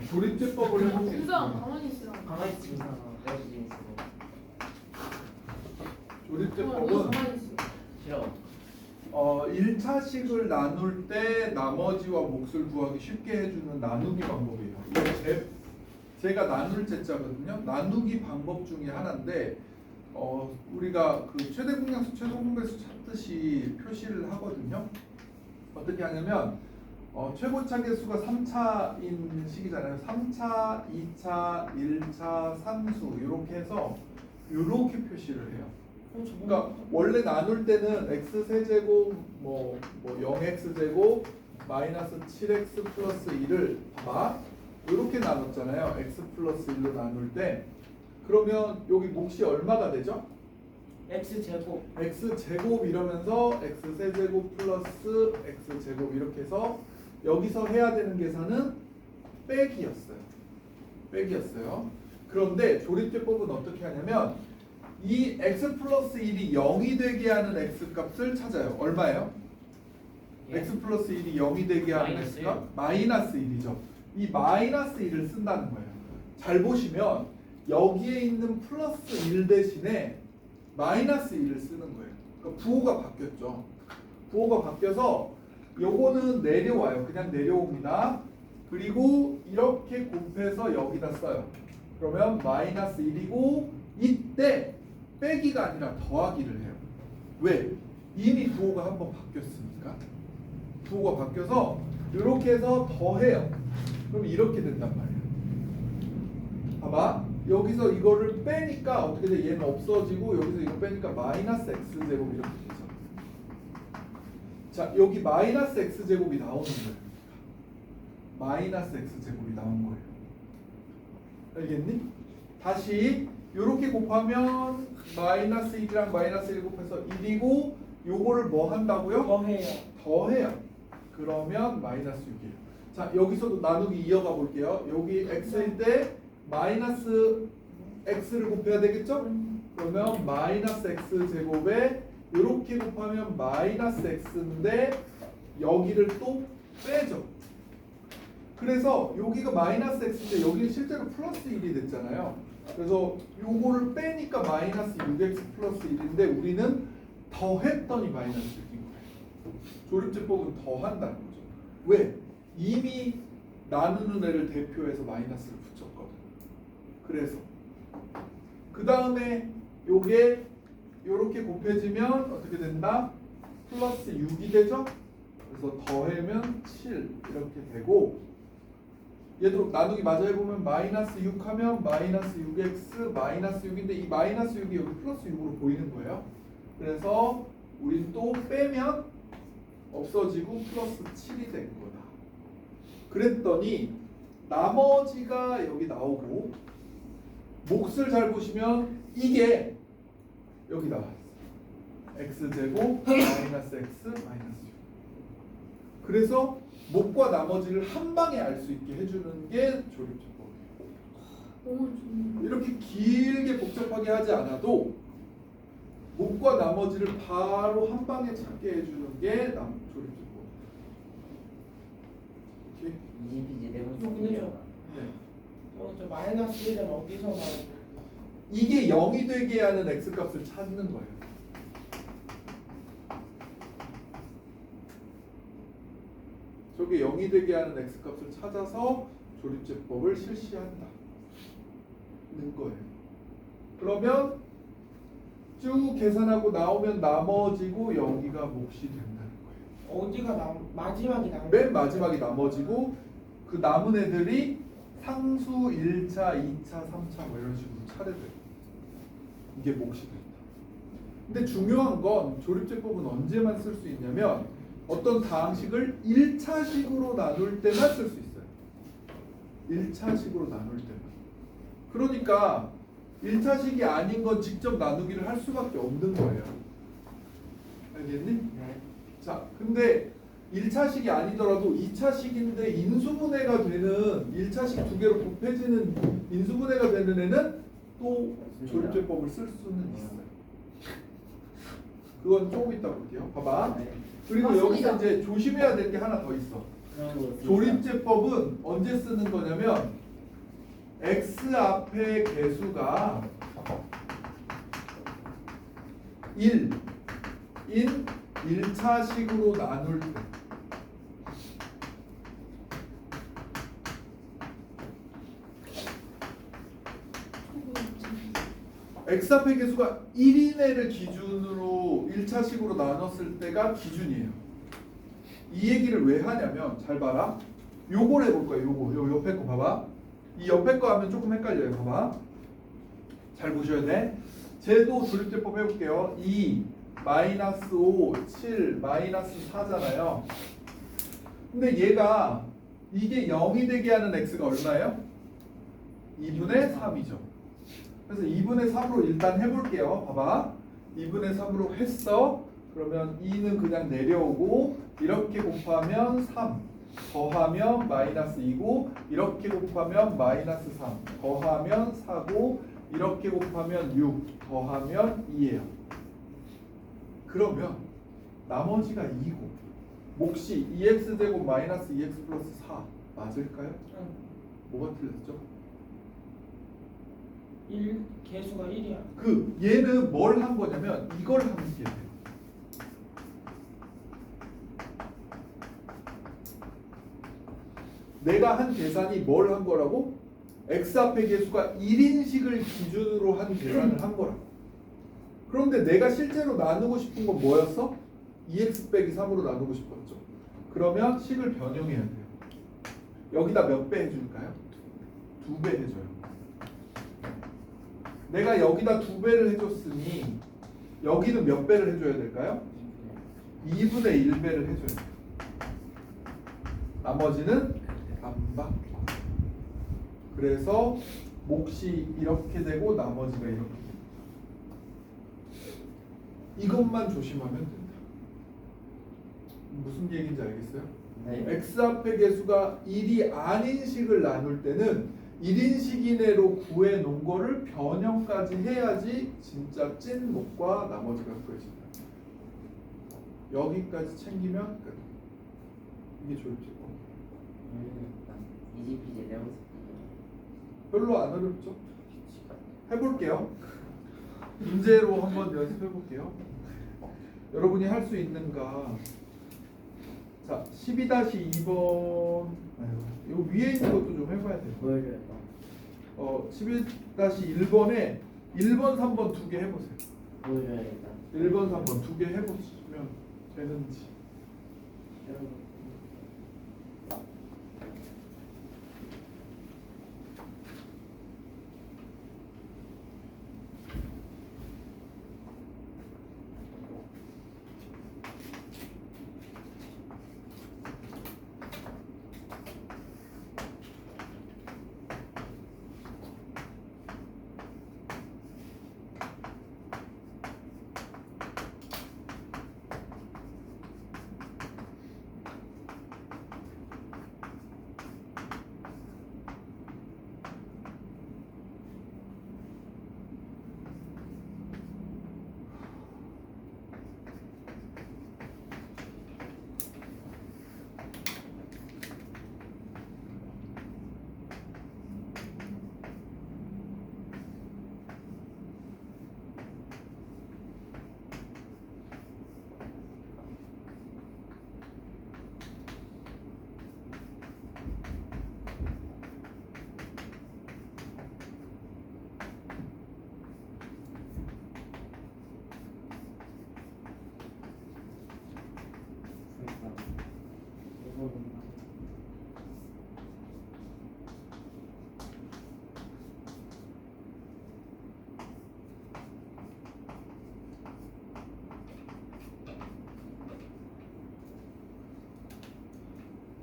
조립제법을 유성 해보겠습니다. 가만히 있으라. 가만히 있으면 내가 지금 있어. 조립제법은 가만히 있어. 싫어. 1차식을 나눌 때 나머지와 몫을 구하기 쉽게 해주는 나누기 방법이에요. 이게 제가 나눌 제자거든요. 나누기 방법 중에 하나인데 우리가 그 최대 공약수, 최소 공배수 찾듯이 표시를 하거든요. 어떻게 하냐면 최고차 개수가 3차인 식이잖아요. 3차, 2차, 1차, 3수 이렇게 해서 이렇게 표시를 해요. 그러니까 원래 나눌 때는 x 세제곱 뭐 0x 제곱 마이너스 7x 플러스 1을 봐봐 이렇게 나눴잖아요. x 플러스 1로 나눌 때 그러면 여기 몫이 얼마가 되죠? x 제곱. x 제곱 이러면서 x 세제곱 플러스 x 제곱 이렇게 해서 여기서 해야 되는 계산은 빼기였어요. 그런데 조립제법은 어떻게 하냐면 이 x 플러스 1이 0이 되게 하는 x 값을 찾아요. 얼마예요? x 플러스 1이 0이 되게 하는 마이너스 x 값? 마이너스 1이죠. 이 마이너스 1을 쓴다는 거예요. 잘 보시면 여기에 있는 플러스 1 대신에 마이너스 1을 쓰는 거예요. 그러니까 부호가 바뀌었죠. 부호가 바뀌어서 요거는 내려와요. 그냥 내려옵니다. 그리고 이렇게 곱해서 여기다 써요. 그러면 마이너스 1이고 이때 빼기가 아니라 더하기를 해요. 왜? 이미 부호가 한번 바뀌었으니까. 부호가 바뀌어서 이렇게 해서 더해요. 그럼 이렇게 된단 말이에요. 봐봐. 여기서 이거를 빼니까 어떻게 돼? 얘는 없어지고 여기서 이거 빼니까 마이너스 x제곱 이렇게 되죠. 자, 여기 마이너스 x제곱이 나오는 거예요. 마이너스 x제곱이 나온 거예요. 알겠니? 다시 이렇게 곱하면 마이너스 1이랑 마이너스 1 곱해서 1이고 요거를 뭐 한다고요? 더해요. 그러면 마이너스 6이에요. 자, 여기서도 나누기 이어가 볼게요. 여기 x일 때 마이너스 x를 곱해야 되겠죠? 그러면 마이너스 x 제곱에 이렇게 곱하면 마이너스 x인데 여기를 또 빼죠. 그래서 여기가 마이너스 x인데 여기는 실제로 플러스 1이 됐잖아요. 그래서 요거를 빼니까 마이너스 6x 플러스 1인데 우리는 더했더니 마이너스 6인 거예요. 조립제법은 더한다는 거죠. 왜? 이미 나누는 애를 대표해서 마이너스를 붙였거든. 그래서 그 다음에 요게 요렇게 곱해지면 어떻게 된다? 플러스 6이 되죠? 그래서 더하면 7 이렇게 되고 얘도 나누기 마저 해보면 마이너스 6 하면 마이너스 6x 마이너스 6인데 이 마이너스 6이 여기 플러스 6으로 보이는 거예요. 그래서 우린 또 빼면 없어지고 플러스 7이 된 거다. 그랬더니 나머지가 여기 나오고 몫을 잘 보시면 이게 여기 나왔어요. x제곱 마이너스 x 마이너스 6. 그래서 몫과 나머지를 한 방에 알 수 있게 해주는 게 조립제법이에요. 너무 좋네. 이렇게 길게 복잡하게 하지 않아도 몫과 나머지를 바로 한 방에 찾게 해주는 게 조립제법. 오케이? 이제 네 번째 근데 문제야. 저 마이너스 1은 어디서 나오고? 이게 0이 되게 하는 x값을 찾는 거예요. 저게 0이 되게 하는 x값을 찾아서 조립제법을 실시한다는 거예요. 그러면 쭉 계산하고 나오면 나머지고 여기가 몫이 된다는 거예요. 어디가 마지막이 나온 맨 마지막이 나머지고 그 남은 애들이 상수 1차, 2차, 3차 뭐 이런 식으로 차례돼요. 이게 몫이 된다. 근데 중요한 건 조립제법은 언제만 쓸 수 있냐면 어떤 다항식을 1차식으로 나눌 때만 쓸 수 있어요. 1차식으로 나눌 때만. 그러니까 1차식이 아닌 건 직접 나누기를 할 수밖에 없는 거예요. 알겠니? 네. 자, 근데 1차식이 아니더라도 2차식인데 인수분해가 되는 1차식 두 개로 곱해지는 인수분해가 되는 애는 또 조립제법을 쓸 수는 있어요. 그건 조금 이따 볼게요. 봐봐. 네. 그리고 맞습니다. 여기서 이제 조심해야 될 게 하나 더 있어. 그런 거 쓰니까. 조립제법은 언제 쓰는 거냐면 x 앞에 개수가 1인 1차식으로 나눌 때 x 앞에 개수가 1인애를 기준으로 1차식으로 나눴을 때가 기준이에요. 이 얘기를 왜 하냐면 잘 봐라. 요걸 해볼 거야. 요 옆에 거 봐봐. 이 옆에 거 하면 조금 헷갈려요. 봐봐. 잘 보셔야 돼. 쟤도 조립제법 해볼게요. 2 마이너스 5 7 마이너스 4잖아요. 근데 얘가 이게 0이 되게 하는 x가 얼마예요? 2분의 3이죠. 그래서 2분의 3으로 일단 해볼게요. 봐봐. 2분의 3으로 했어. 그러면 2는 그냥 내려오고 이렇게 곱하면 3 더하면 마이너스 2고 이렇게 곱하면 마이너스 3 더하면 4고 이렇게 곱하면 6 더하면 2예요. 그러면 나머지가 2고 몫이 2x제곱 마이너스 2x 플러스 4 맞을까요? 뭐가 틀렸죠? 1 개수가 1이야. 그 얘는 뭘 한 거냐면 이걸 한 게 돼요. 내가 한 계산이 뭘 한 거라고? x 앞의 개수가 1인식을 기준으로 한 계산을 한 거라고. 그런데 내가 실제로 나누고 싶은 건 뭐였어? 2x 빼기 3으로 나누고 싶었죠. 그러면 식을 변형해야 돼요. 여기다 몇 배 해줄까요? 2배 해줘요. 내가 여기다 2배를 해줬으니 여기는 몇 배를 해줘야 될까요? 2분의 1배를 해줘야 돼요. 나머지는 반박. 그래서 몫이 이렇게 되고 나머지가 이렇게 됩니다. 이것만 조심하면 된다. 무슨 얘기인지 알겠어요? 네. x 앞의 개수가 1이 아닌 식을 나눌 때는 1인식 이내로 구해놓은 거를 변형까지 해야지 진짜 찐 몫과 나머지가 구해진다. 여기까지 챙기면 끝. 이게 조립제법. 이지피지 레몬스. 별로 안 어렵죠? 해볼게요. 문제로 한번 연습해볼게요. 여러분이 할 수 있는가? 자, 12-2번. 이거 위에 있는 것도 좀 해봐야 돼요. 보여줘요. 11-1번에 1번, 3번 두 개 해보세요. 보여줘야겠다. 1번, 3번 두 개 해보시면 되는지.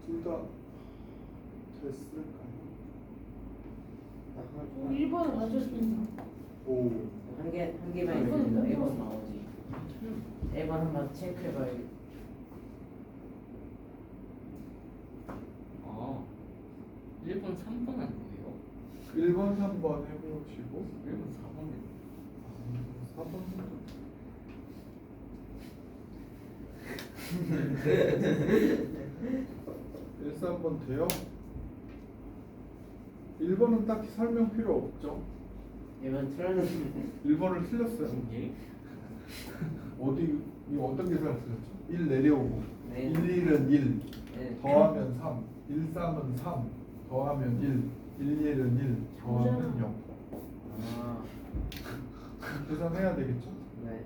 둘 다 됐을까요? 1번을 맞췄습니다. 오. 한 개만 있으니까 1번 나오지. 1번 한번 체크해봐야. 아, 1번, 3번 아니에요? 1번, 3번 해보시고 1번, 4번. 4번 13번 돼요? 1번은 딱히 설명 필요 없죠. 1번 틀렸는데 1번을 틀렸어요. 예? 어디 이거 어떤 계산을 틀렸죠? 1 내려오고 네. 1, 1은 1 네. 더하면 3 1, 3은 3 더하면 1 1, 1은 1 더하면 0 아, 계산해야 되겠죠? 네.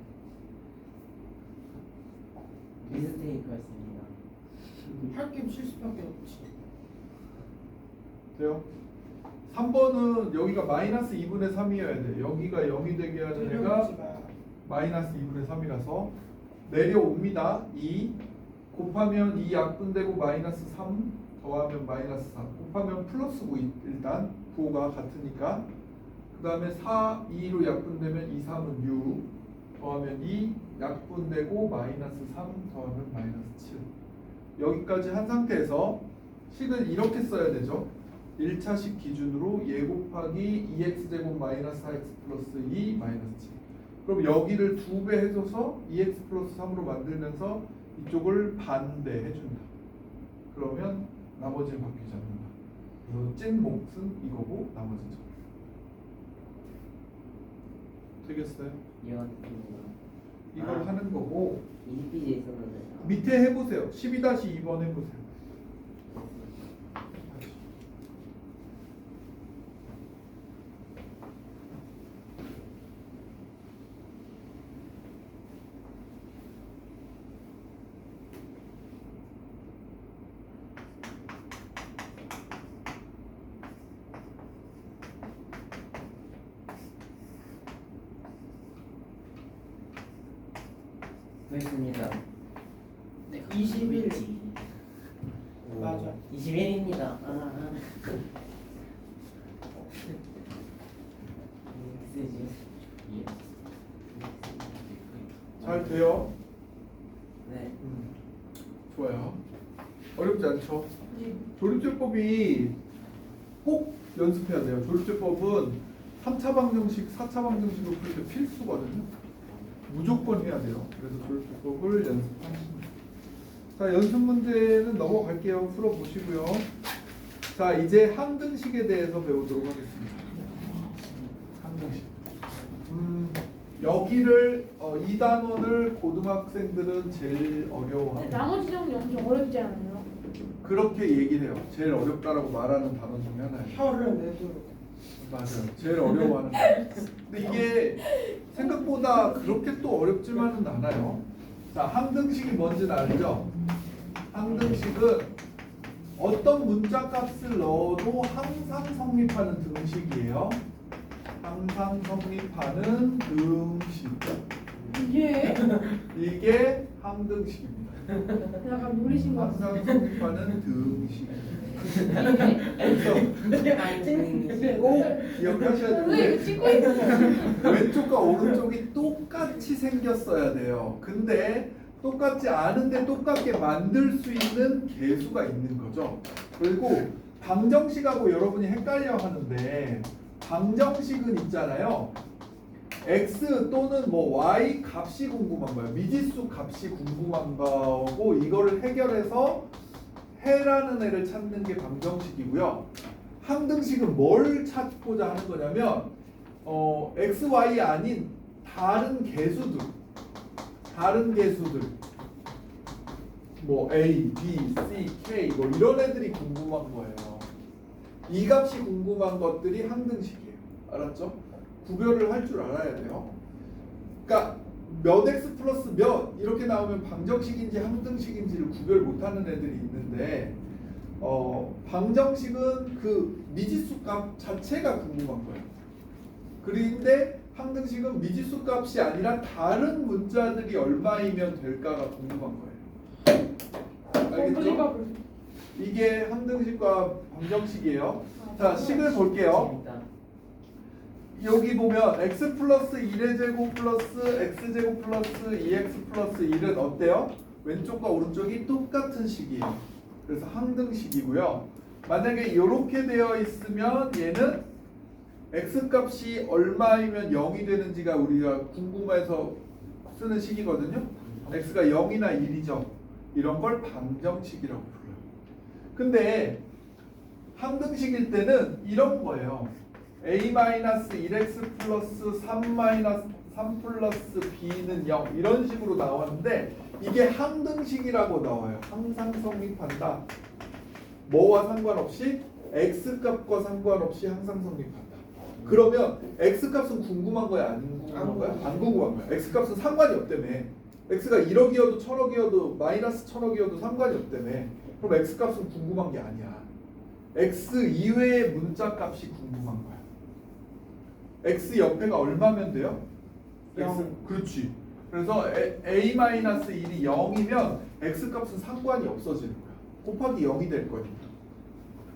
미스테이크였습니다. 할게 실수밖에 없지. 돼요? 3번은 여기가 마이너스 2분의 3이어야 돼. 여기가 0이 되게 하는 애가 틀려먹지 마. 마이너스 2분의 3이라서 내려옵니다. 2 곱하면 2 약분되고 마이너스 3 더하면 마이너스 4 곱하면 플러스 9 일단 부호가 같으니까 그 다음에 4, 2로 약분되면 2, 3은 6 더하면 2 약분되고 마이너스 3 더하면 마이너스 7 여기까지 한 상태에서 식을 이렇게 써야 되죠. 1차식 기준으로 예 곱하기 2x제곱 마이너스 4x 플러스 2 마이너스 7 그럼 여기를 2배 해줘서 2x 플러스 3으로 만들면서 이쪽을 반대해준다. 그러면 나머지는 바뀌지 않는다. 그래서 찐 몫은 이거고 나머지는 저거. 되겠어요? 이해갔습니다. 이걸 아. 하는 거고 20페이지에 있었는데. 밑에 해보세요. 12-2번 해보세요. 구했습니다. 네, 21. 맞아. 21입니다. 쓰지. 예? 잘 돼요? 네. 좋아요. 어렵지 않죠? 네. 조립제법이 꼭 연습해야 돼요. 조립제법은 3차 방정식, 4차 방정식으로 풀 때 필수거든요. 무조건 해야 돼요. 그래서 조립제법을 연습하십니다. 자, 연습 문제는 넘어갈게요. 풀어보시고요. 자, 이제 항등식에 대해서 배우도록 하겠습니다. 항등식. 여기를 이 단원을 고등학생들은 제일 어려워합니다. 나머지 정리 엄청 어렵지 않아요? 그렇게 얘기를 해요. 제일 어렵다라고 말하는 단어 중에 하나예요. 혀를 내도록. 맞아요. 제일 어려워하는 거. 근데 이게 생각보다 그렇게 또 어렵지만은 않아요. 자, 항등식이 뭔지는 알죠? 항등식은 어떤 문자 값을 넣어도 항상 성립하는 등식이에요. 항상 성립하는 등식. 이게 항등식입니다. 약간 노리신 것 같아요. 항상 성립하는 등식. 네. 꼭 기억하셔야 선생님 되는데 이거 찍고 있어요. 왼쪽과 오른쪽이 똑같이 생겼어야 돼요. 근데 똑같지 않은데 똑같게 만들 수 있는 개수가 있는 거죠. 그리고 방정식하고 여러분이 헷갈려 하는데 방정식은 있잖아요. x 또는 뭐 y 값이 궁금한 거예요. 미지수 값이 궁금한 거고 이거를 해결해서 해라는 애를 찾는 게 방정식이고요. 항등식은 뭘 찾고자 하는 거냐면 x, y 아닌 다른 개수들 뭐 a, b, c, k 뭐 이런 애들이 궁금한 거예요. 이 값이 궁금한 것들이 항등식이에요. 알았죠? 구별을 할 줄 알아야 돼요. 그러니까 몇 x 플러스 몇 이렇게 나오면 방정식인지 항등식인지를 구별 못하는 애들이 있는데 방정식은 그 미지수 값 자체가 궁금한 거예요. 그런데 항등식은 미지수 값이 아니라 다른 문자들이 얼마이면 될까가 궁금한 거예요. 알겠죠? 이게 항등식과 방정식이에요. 자, 식을 볼게요. 여기 보면 x 플러스 1의 제곱 플러스 x제곱 플러스 2x 플러스 1은 어때요? 왼쪽과 오른쪽이 똑같은 식이에요. 그래서 항등식이고요. 만약에 이렇게 되어 있으면 얘는 x값이 얼마이면 0이 되는지가 우리가 궁금해서 쓰는 식이거든요. x가 0이나 1이죠. 이런 걸 방정식이라고 불러요. 근데 항등식일 때는 이런 거예요. a-1x 플러스 3 플러스 b는 0 이런 식으로 나왔는데 이게 항등식이라고 나와요. 항상 성립한다. 뭐와 상관없이 x값과 상관없이 항상 성립한다. 그러면 x값은 궁금한 거야? 안 궁금한 거야? 안 궁금한 거야. x값은 상관이 없다며. x가 1억이어도 1000억이어도 마이너스 1000억이어도 상관이 없다며. 그럼 x값은 궁금한 게 아니야. x 이외의 문자값이 궁금한 거야. x 옆에가 얼마면 돼요? x 그렇지. 그래서 a-1이 0이면 x값은 상관이 없어지는 거야. 곱하기 0이 될 거니까.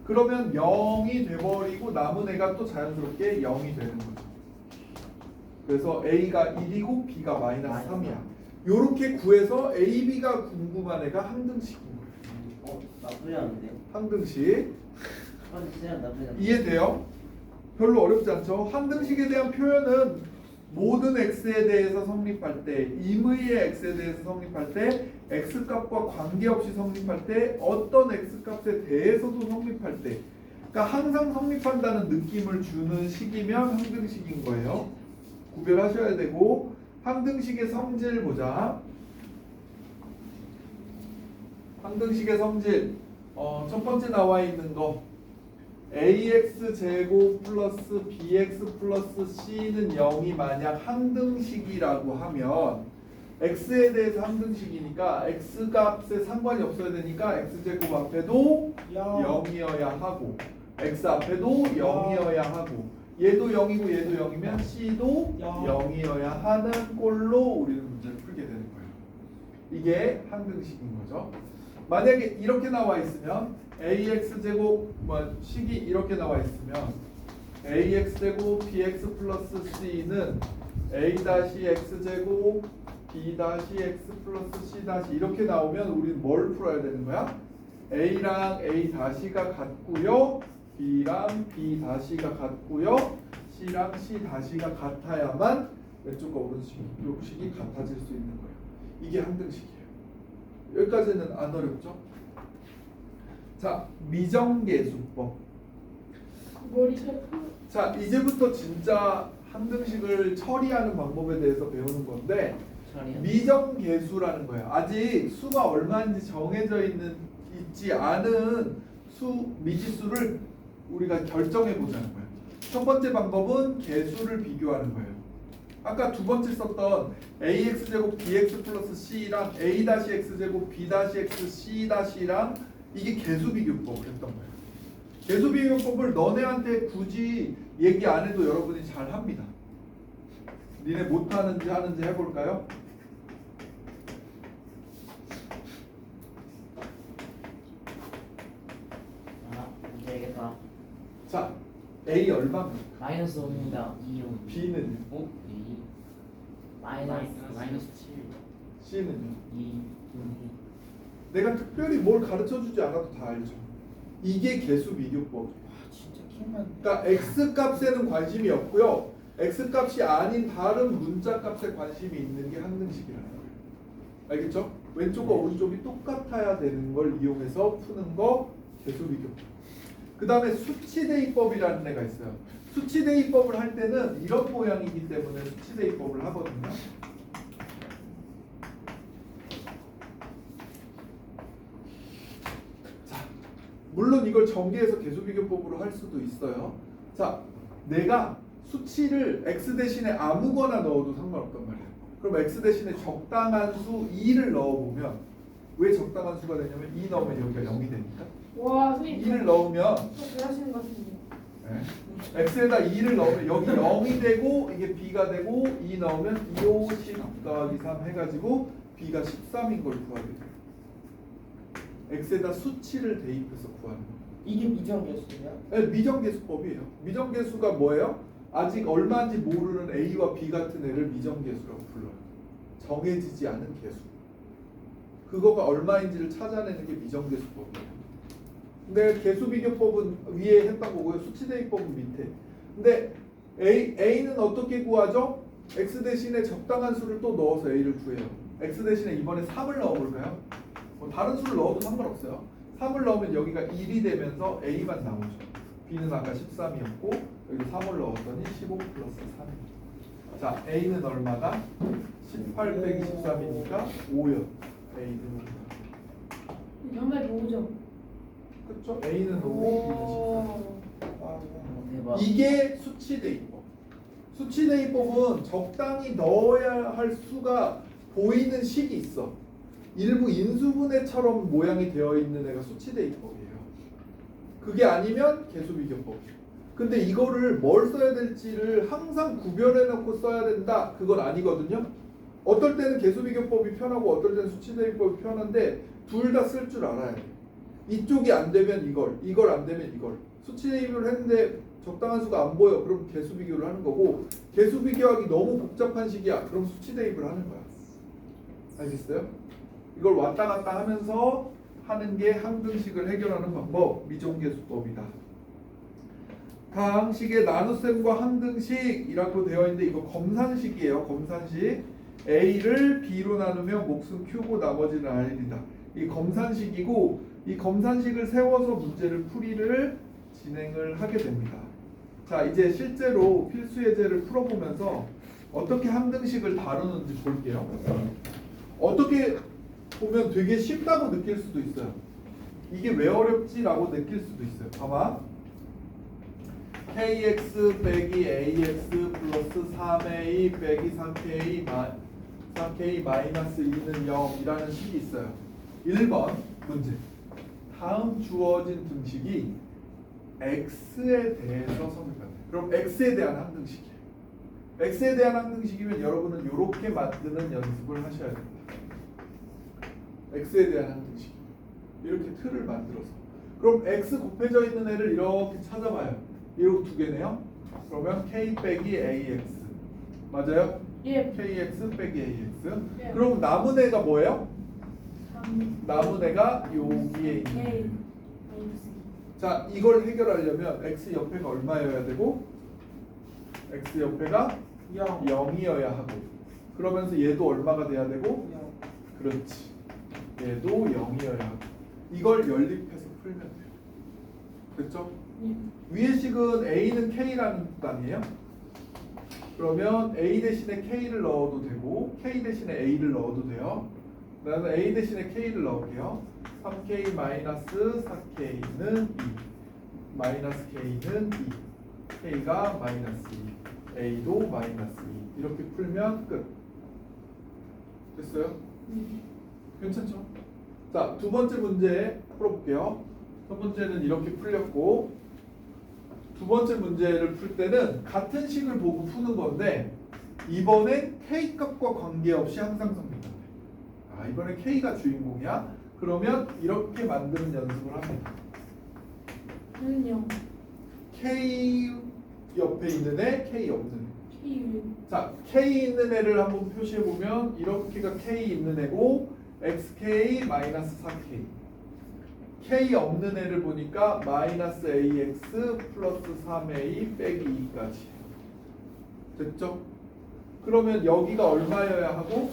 그러면 0이 돼버리고 남은 애가 또 자연스럽게 0이 되는 거죠. 그래서 a가 1이고 b가 마이너스 3이야. 요렇게 구해서 a, b가 궁금한 애가 항등식인 거예요. 나쁘지 않은데? 항등식. 진짜 나쁘지 않은데? 이해돼요? 별로 어렵지 않죠? 항등식에 대한 표현은 모든 x에 대해서 성립할 때, 임의의 x에 대해서 성립할 때, x값과 관계없이 성립할 때, 어떤 x값에 대해서도 성립할 때, 그러니까 항상 성립한다는 느낌을 주는 식이면 항등식인 거예요. 구별하셔야 되고, 항등식의 성질 보자. 항등식의 성질, 첫 번째 나와 있는 거. ax 제곱 플러스 bx 플러스 c는 0이 만약 항등식이라고 하면 x에 대해서 항등식이니까 x 값에 상관이 없어야 되니까 x제곱 앞에도 0이어야 하고 x 앞에도 0이어야 하고 얘도 0이고 얘도 0이면 c도 0이어야 하는 꼴로 우리는 문제를 풀게 되는 거예요. 이게 항등식인 거죠. 만약에 이렇게 나와 있으면 ax 제곱 식이 이렇게 나와 있으면 ax 제곱 bx 플러스 c는 a 다시 x 제곱 b 다시 x 플러스 c 다시 이렇게 나오면 우리는 뭘 풀어야 되는 거야? a랑 a 다시가 같고요, b랑 b 다시가 같고요, c랑 c 다시가 같아야만 왼쪽과 오른쪽이 같아질 수 있는 거예요. 이게 항등식이에요. 여기까지는 안 어렵죠? 자, 미정계수법. 자, 이제부터 진짜 항등식을 처리하는 방법에 대해서 배우는 건데 미정계수라는 거예요. 아직 수가 얼마인지 정해져 있지 않은 미지수를 우리가 결정해 보자는 거예요. 첫 번째 방법은 계수를 비교하는 거예요. 아까 두 번째 썼던 ax제곱 bx 플러스 c랑 a-x제곱 b-x c-랑 이게 계수비교법을 했던 거예요. 계수비교법을 너네한테 굳이 얘기 안 해도 여러분이 잘 합니다. 니네 못하는지 하는지 해볼까요? 되겠다. 자, A 얼마입니까? 마이너스 5입니다. 2요. B는 어? 2. 마이너스 7. C는요? 2. 내가 특별히 뭘 가르쳐주지 않아도 다 알죠. 이게 계수비교법. 진짜 킹만. 그러니까 x값에는 관심이 없고요. x값이 아닌 다른 문자값에 관심이 있는 게 항등식이라는 거예요. 알겠죠? 왼쪽과 오른쪽이 똑같아야 되는 걸 이용해서 푸는 거 계수비교법. 그 다음에 수치대입법이라는 애가 있어요. 수치대입법을 할 때는 이런 모양이기 때문에 수치대입법을 하거든요. 자, 물론 이걸 전개해서 계수비교법으로 할 수도 있어요. 자, 내가 수치를 x 대신에 아무거나 넣어도 상관없단 말이에요. 그럼 x 대신에 적당한 수 2를 넣어보면 왜 적당한 수가 되냐면 2 넣으면 여기가 0이 되니까 와, 선생님. 2를 넣으면 잘하시는 것 같은데. 네. x에다 2를 넣으면 여기 0이 되고 이게 b가 되고 2 넣으면 2, 5, 10 더하기 3 해가지고 b가 13인 걸 구하게 돼요. x에다 수치를 대입해서 구하는 거예요. 이게 미정계수야? 네, 미정계수법이에요. 미정계수가 뭐예요? 아직 얼마인지 모르는 a와 b 같은 애를 미정계수라고 불러요. 정해지지 않은 계수. 그거가 얼마인지를 찾아내는 게 미정계수법이에요. 근데 계수비교법은 위에 했던 거고요. 수치대입법은 밑에. 근데 a는 어떻게 구하죠? x 대신에 적당한 수를 또 넣어서 a를 구해요. x 대신에 이번에 3을 넣어볼까요? 뭐 다른 수를 넣어도 상관없어요. 3을 넣으면 여기가 1이 되면서 A만 나오죠. B는 아까 13이었고 여기 3을 넣었더니 15 플러스 3. 자, A는 얼마다? 18 빼기 13이니까 5요. A는 5. 연말 보죠. 그쵸? A는 5, B는 13. 오. 아, 대박. 이게 수치대입법. 수치대입법은 적당히 넣어야 할 수가 보이는 식이 있어. 일부 인수분해처럼 모양이 되어 있는 애가 수치대입법이에요. 그게 아니면 개수비교법이에요. 근데 이거를 뭘 써야 될지를 항상 구별해 놓고 써야 된다. 그건 아니거든요. 어떨 때는 개수비교법이 편하고 어떨 때는 수치대입법이 편한데 둘 다 쓸 줄 알아야 돼. 이쪽이 안 되면 이걸 안 되면 이걸. 수치대입을 했는데 적당한 수가 안 보여. 그럼 개수비교를 하는 거고, 개수비교하기 너무 복잡한 식이야. 그럼 수치대입을 하는 거야. 알겠어요? 이걸 왔다 갔다 하면서 하는 게 항등식을 해결하는 방법, 미종계수법이다. 다항식의 나눗셈과 항등식이라고 되어 있는데 이거 검산식이에요. 검산식. A를 B로 나누면 몫은 Q고 나머지는 R이다. 이 검산식이고, 이 검산식을 세워서 문제를 풀이를 진행을 하게 됩니다. 자, 이제 실제로 필수 예제를 풀어보면서 어떻게 항등식을 다루는지 볼게요. 어떻게 보면 되게 쉽다고 느낄 수도 있어요. 이게 왜 어렵지라고 느낄 수도 있어요. 봐봐. kx 빼기 ax 플러스 3a 빼기 4k 마이너스 2는 0이라는 식이 있어요. 1번 문제. 다음 주어진 등식이 x에 대해서 성립한다. 그럼 x에 대한 항등식이에요. x에 대한 항등식이면 여러분은 이렇게 만드는 연습을 하셔야 됩니다. x에 대한 항등식. 이렇게 틀을 만들어서. 그럼 x 곱해져 있는 애를 이렇게 찾아봐요. 이렇게 두 개네요. 그러면 k 빼기 ax 맞아요? 예. kx 빼기 ax. 예. 그럼 남은 애가 뭐예요? 3. 남은 애가 여기에 있는 A. 애예요. 자, 이걸 해결하려면 x 옆에가 얼마여야 되고 x 옆에가 0이어야 하고, 그러면서 얘도 얼마가 돼야 되고, 그렇지, 얘도 0이어야 하고, 이걸 연립해서 풀면 돼요. 됐죠? 예. 위의 식은 a는 k라는 단위예요. 그러면 a 대신에 k를 넣어도 되고 k 대신에 a를 넣어도 돼요. 나는 a 대신에 k를 넣을게요. 3k 마이너스 4k는 2 마이너스 k는 2 k가 마이너스 2 a도 마이너스 2 이렇게 풀면 끝. 됐어요? 괜찮죠? 자, 두 번째 문제 풀어볼게요. 첫 번째는 이렇게 풀렸고, 두 번째 문제를 풀 때는 같은 식을 보고 푸는 건데 이번엔 k 값과 관계없이 항상 성립한대. 아, 이번엔 k가 주인공이야? 그러면 이렇게 만드는 연습을 합니다. 는 k 옆에 있는 애, k 없는 애. K. 자, k 있는 애를 한번 표시해 보면 이렇게가 k 있는 애고 xk 마이너스 4k. k 없는 애를 보니까 마이너스 ax 플러스 3a 빼기 2까지. 됐죠? 그러면 여기가 얼마여야 하고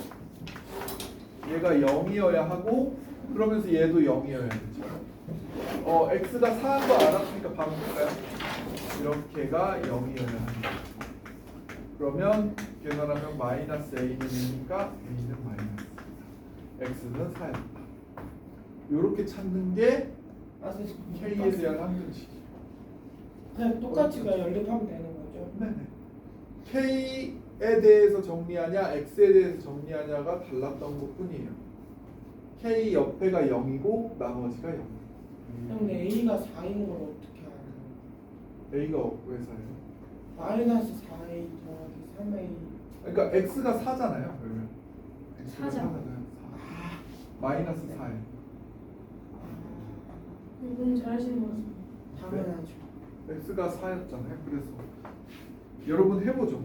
얘가 0이어야 하고, 그러면서 얘도 0이어야 되죠. x가 4한 거 알았으니까 바로 볼까요? 이렇게가 0이어야 합니다. 그러면 계산하면 마이너스 a는 2니까 a는 마이너스, x는 4였다. 이렇게 찾는 게 k에 대한 항등식이에요. 그냥 똑같이 그냥 연립하면 되는 거죠. 네네. k에 대해서 정리하냐 x에 대해서 정리하냐가 달랐던 것뿐이에요. k 옆에가 0이고 나머지가 0. 근데 A가 4인 걸 어떻게 알아요? a가 왜 4예요? 마이너스 4A 더하기 3A. 그러니까 x가 4잖아요. 그러면 x가 4잖아. 4잖아요. 4. 마이너스 4예요. 너무 잘하시는 것 같습니다. 당연하죠. x가 4였잖아요. 그래서 여러분 해보죠.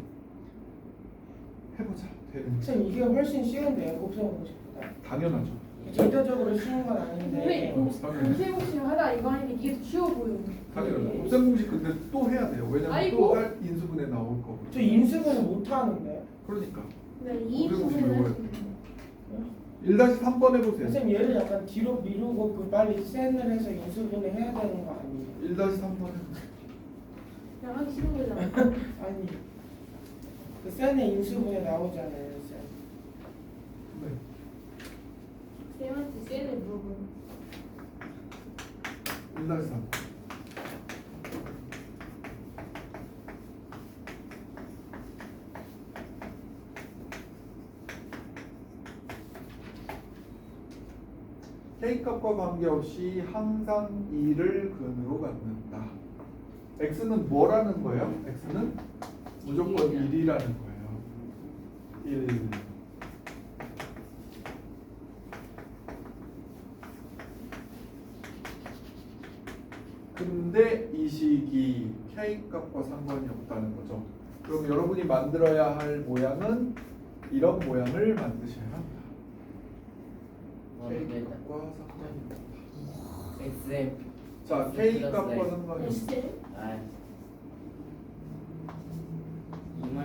해보자. 되는. 쌤 이게 훨씬 쉬운데요, 곱셈 공식보다. 당연하죠. 절대적으로 쉬운 건 선생님, 아닌데. 공세 공식 하다 이거 하니까 이게 더 쉬워 보여. 당연하죠. 곱셈 공식 근데 또 해야 돼요. 왜냐면 아이고. 또 인수분해 나올 거고. 저 인수분은 못 하는데. 그러니까. 네, 이 공세 공식 부분을 외워야 할수 돼. 있는. 1-3번 해보세요. 선생님 얘를 약간 뒤로 미루고 그 빨리 센을 해서 인수분해 해야 되는 거 아니에요? 1-3번 해보세요. 그냥 하기 싫은 거잖아. 아니 그 센의 인수분해 나오잖아요. 센. 네. 쌤한테 쌤을 물어보는. 1-3. K값과 관계없이 항상 2를 근으로 갖는다. X는 뭐라는 거예요? X는 무조건 1이라는 거예요. 1. 근데 이 식이 K값과 상관이 없다는 거죠. 그럼 여러분이 만들어야 할 모양은 이런 모양을 만드셔야 합니다. K값과 상관이 없다. XM. 자, K값과 상관이 없다. S? 아. 2-3은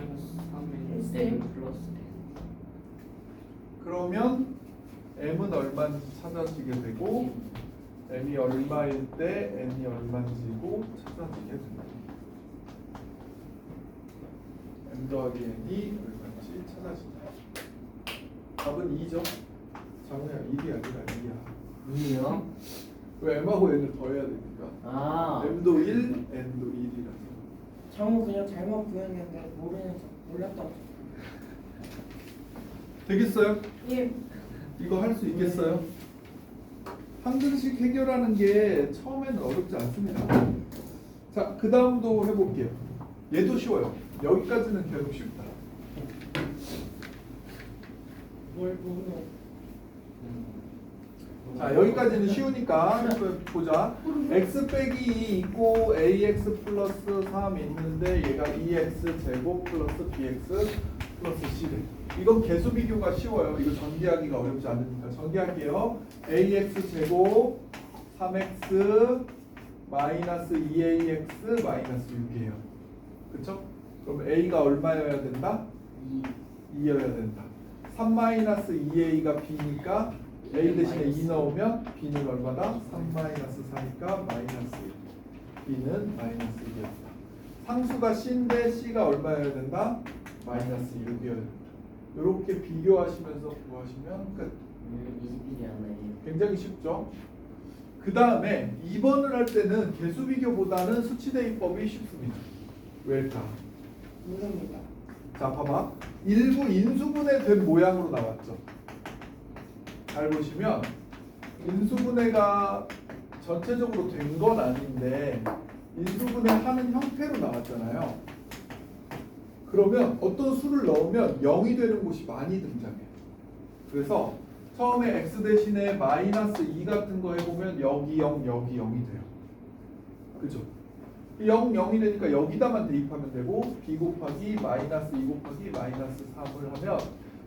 SM. SM 플러스 그러면 M은 얼마인지 찾아지게 되고 M이 얼마일 때 N이 얼마인지고 찾아지게 됩니다. M 더하기 N이 얼마인지 찾아진다. 답은 2죠. 장우야 1이 아니라 2야. 2요? 왜 M하고 N을 더해야 되니까. 아. M도 1, N도 1이라서. 장우 그냥 잘못 구했는데 몰랐던. 되겠어요? 예. 이거 할 수 있겠어요? 항등식 해결하는 게 처음에는 어렵지 않습니다. 자, 그 다음도 해볼게요. 얘도 쉬워요. 여기까지는 계속 쉽다. 뭘 모르는. 자, 여기까지는 쉬우니까 보자. x 빼기 2 있고 ax 플러스 3 있는데 얘가 2x 제곱 플러스 bx 플러스 c래. 이건 개수 비교가 쉬워요. 이거 전개하기가 어렵지 않으니까 전개할게요. ax 제곱 3x 마이너스 2ax 마이너스 6이에요. 그쵸? 그럼 a가 얼마여야 된다? 2여야 된다. 3 마이너스 2a가 b니까 a 대신에 2 넣으면 b는 얼마다? 3 마이너스 4니까 마이너스 1. b는 마이너스 1이었다. 상수가 c인데 c가 얼마여야 된다? 마이너스 6이어야 된다. 이렇게 비교하시면서 구하시면 끝. 20일이 안 나요. 굉장히 쉽죠? 그 다음에 2번을 할 때는 개수 비교보다는 수치 대입법이 쉽습니다. 왜일까? 모릅니다. 자, 봐봐. 일부 인수분해된 모양으로 나왔죠. 잘 보시면 인수분해가 전체적으로 된 건 아닌데 인수분해하는 형태로 나왔잖아요. 그러면 어떤 수를 넣으면 0이 되는 곳이 많이 등장해요. 그래서 처음에 x 대신에 마이너스 2 같은 거 해보면 여기 0, 여기 0이 돼요. 그죠? 0, 0이 되니까 여기다만 대입하면 되고 b 곱하기 마이너스 2 곱하기 마이너스 3을 하면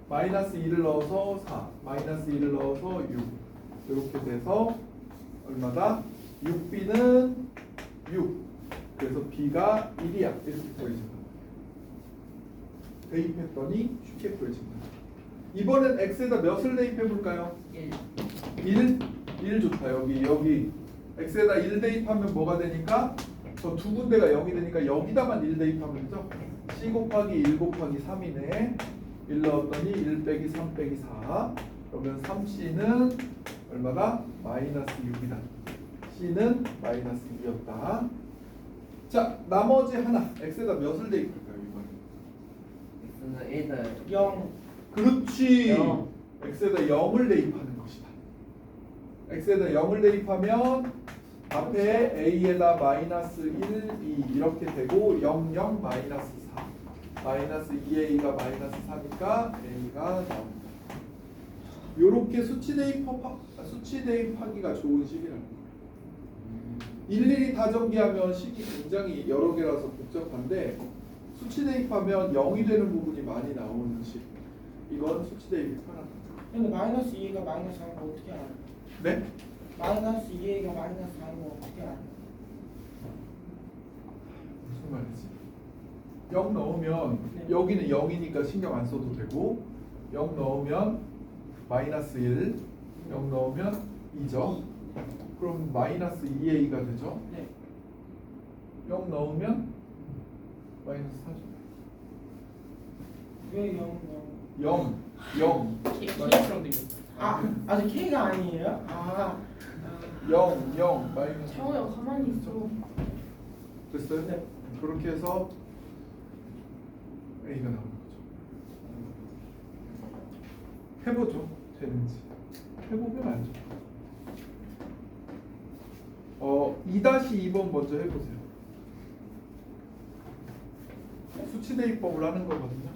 마이너스 2를 넣어서 4, 마이너스 2를 넣어서 6 이렇게 돼서 얼마다? 6b는 6 그래서 b가 1이야 이렇게 보여집니다. 대입했더니 쉽게 보여집니다. 이번엔 x에다 몇을 대입해볼까요? 1? 1 좋다. 여기 x에다 1 대입하면 뭐가 되니까 저 두 군데가 0이 되니까 여기다만 1 대입하면 되죠. c 곱하기 1 곱하기 3이네. 1 넣었더니 1 빼기 3 빼기 4 그러면 3c는 얼마다? 마이너스 6이다. c는 마이너스 2였다. 자, 나머지 하나 x에다 몇을 대입할까요? 이번에 X는 1을 0. 그렇지. 0. x에다 0을 대입하는 것이다. x에다 0을 대입하면 앞에 a에다 마이너스 1, 2 이렇게 되고 0, 0, 마이너스 4 마이너스 2a가 마이너스 4니까 a가 나옵니다. 요렇게 수치 대입하기가 좋은 식이라는 거예요. 일일이 다 전개하면 식이 굉장히 여러 개라서 복잡한데 수치 대입하면 0이 되는 부분이 많이 나오는 식. 이건 수치 대입이 편하다. 근데 마이너스 2가 마이너스 4인 거 어떻게 알아요? 네? 마이너스 2가 마이너스 4인 거 어떻게 알아요? 무슨 말이지? 0 넣으면 네. 여기는 0이니까 신경 안 써도 되고 0 넣으면 마이너스 1, 0 넣으면 2죠. 그럼 마이너스 2a가 되죠. 네. 0 넣으면 마이너스 4죠. 왜 0, 0, 0, K처럼 되겠다. 아직 K가 아니에요? 0, 0, 마이너스. 장호야 가만히 있어. 됐어요? 네. 그렇게 해서 a가 나오는 거죠. 해보죠. 되는지. 해보면 알죠. 2-2번 먼저 해보세요. 수치 대입법을 하는 거거든요.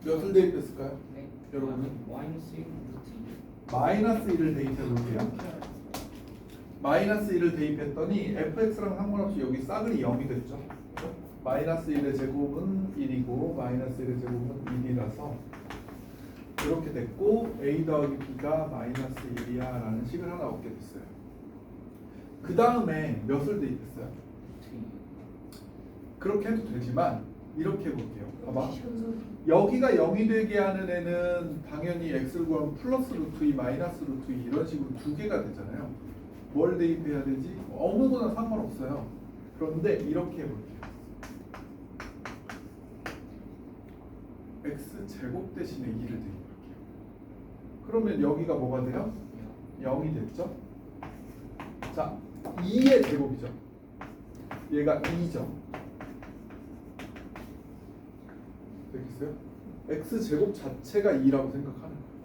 몇을 대입했을까요? 네. 여러분은? 마이너스 1 루트 마이너스 1을 대입해 볼게요. 마이너스 1을 대입했더니 fx랑 상관없이 여기 싸그리 0이 됐죠. 마이너스 1의 제곱은 1이고 마이너스 1의 제곱은 1이라서 이렇게 됐고 a 더하기 b가 마이너스 1이야 라는 식을 하나 얻게 됐어요. 그 다음에 몇을 대입했어요? 그렇게 해도 되지만 이렇게 해볼게요. 봐봐. 여기가 0이 되게 하는 애는 당연히 x를 구하면 플러스 루트 2, 마이너스 루트 2 이런 식으로 두 개가 되잖아요. 뭘 대입해야 되지? 어느 거나 상관없어요. 그런데 이렇게 해볼게요. x 제곱 대신에 2를 대입할게요. 그러면 여기가 뭐가 돼요? 0이 됐죠? 자, 2의 제곱이죠. 얘가 2죠. 되겠어요? x 제곱 자체가 2라고 생각하는 거예요.